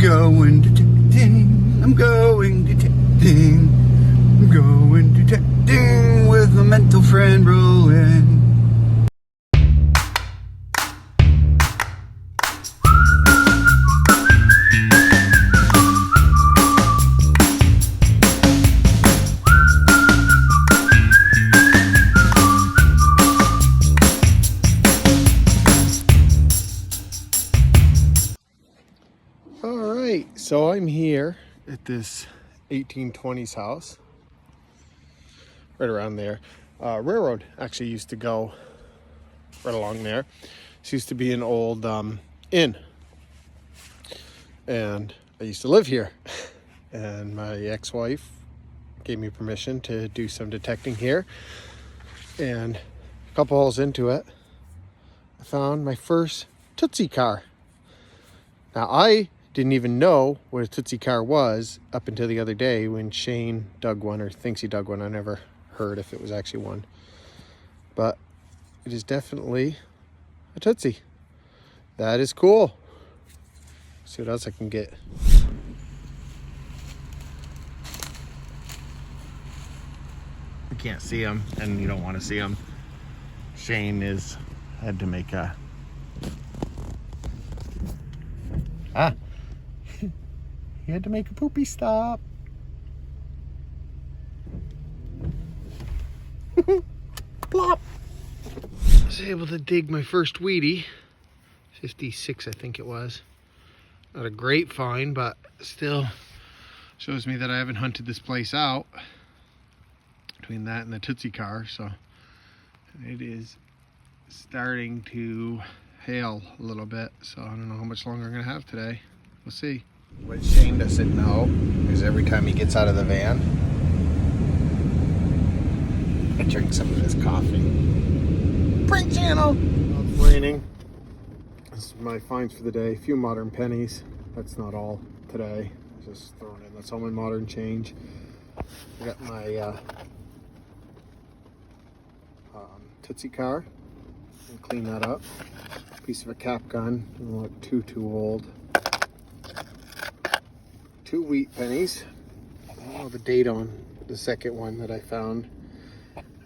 going detecting. I'm going detecting. I'm going detecting with my mental friend Roland. So I'm here at this 1820s house, right around there. Railroad actually used to go right along there. This used to be an old inn, and I used to live here. And my ex-wife gave me permission to do some detecting here. And a couple holes into it, I found my first Tootsie car. Now I didn't even know what a Tootsie car was up until the other day when Shane dug one, or thinks he dug one. I never heard if it was actually one. But it is definitely a Tootsie. That is cool. Let's see what else I can get. You can't see them, and you don't want to see them. Shane had to make a... He had to make a poopy stop. Plop. I was able to dig my first weedy. 56, I think it was. Not a great find, but still shows me that I haven't hunted this place out. Between that and the Tootsie car, so it is starting to hail a little bit. So I don't know how much longer I'm gonna have today. We'll see. What Shane doesn't know is every time he gets out of the van, I drink some of his coffee. Prank channel! Well, it's raining. This is my finds for the day. A few modern pennies. That's not all today. Just throwing in. That's all my modern change. I got my Tootsie car. And clean that up. Piece of a cap gun. Doesn't look too old. 2 wheat pennies. I don't know the date on the second one that I found.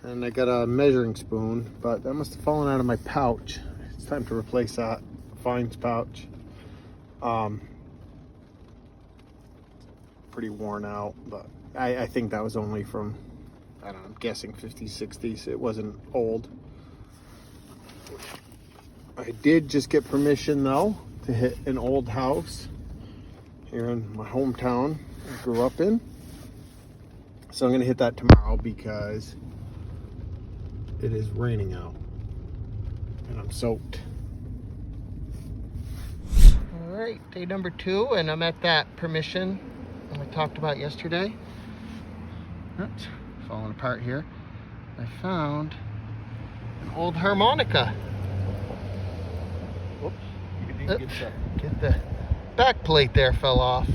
And I got a measuring spoon, but that must have fallen out of my pouch. It's time to replace that. Finds pouch. Pretty worn out, but I think that was only from, I don't know, I'm guessing 50s, 60s. It wasn't old. I did just get permission though to hit an old house here in my hometown I grew up in. So I'm gonna hit that tomorrow because it is raining out and I'm soaked. All right, day number 2, and I'm at that permission I talked about yesterday. Oops, falling apart here. I found an old harmonica. Whoops, you didn't get the back plate there fell off.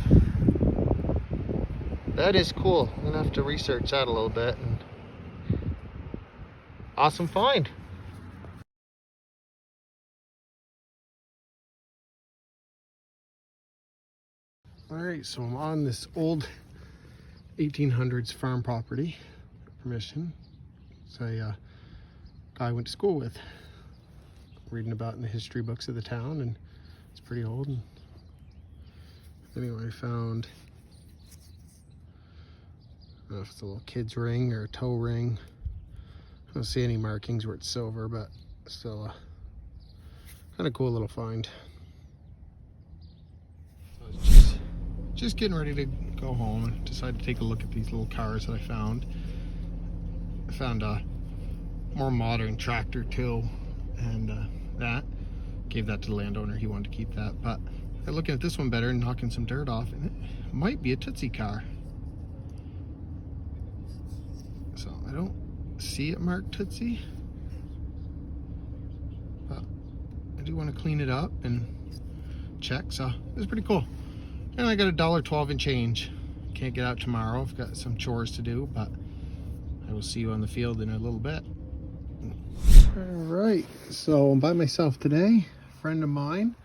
That is cool. I'm gonna have to research that a little bit. And awesome find. All right, so I'm on this old 1800s farm property. Permission. It's a guy I went to school with. Reading about in the history books of the town, and it's pretty old. And anyway, I found, I don't know if it's a little kid's ring or a toe ring. I don't see any markings where it's silver, but still a kind of cool little find. So I was just getting ready to go home and decided to take a look at these little cars that I found. I found a more modern tractor too, and that gave that to the landowner. He wanted to keep that, but I'm looking at this one better and knocking some dirt off, and it might be a Tootsie car. So I don't see it marked Tootsie, but I do want to clean it up and check. So it's pretty cool. And I got $1.12 and change. Can't get out tomorrow. I've got some chores to do, but I will see you on the field in a little bit. All right, so I'm by myself today. A friend of mine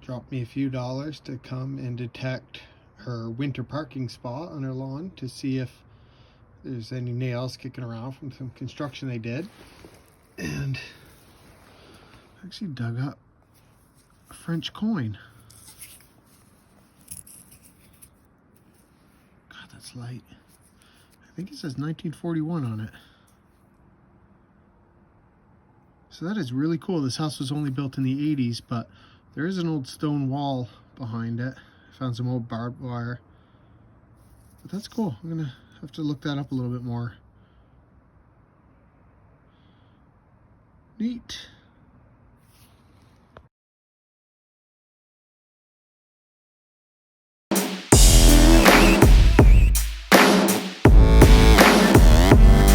dropped me a few dollars to come and detect her winter parking spot on her lawn to see if there's any nails kicking around from some construction they did. And I actually dug up a French coin. God, that's light. I think it says 1941 on it. So that is really cool. This house was only built in the 80s, but there is an old stone wall behind it. I found some old barbed wire. But that's cool. I'm gonna have to look that up a little bit more. Neat.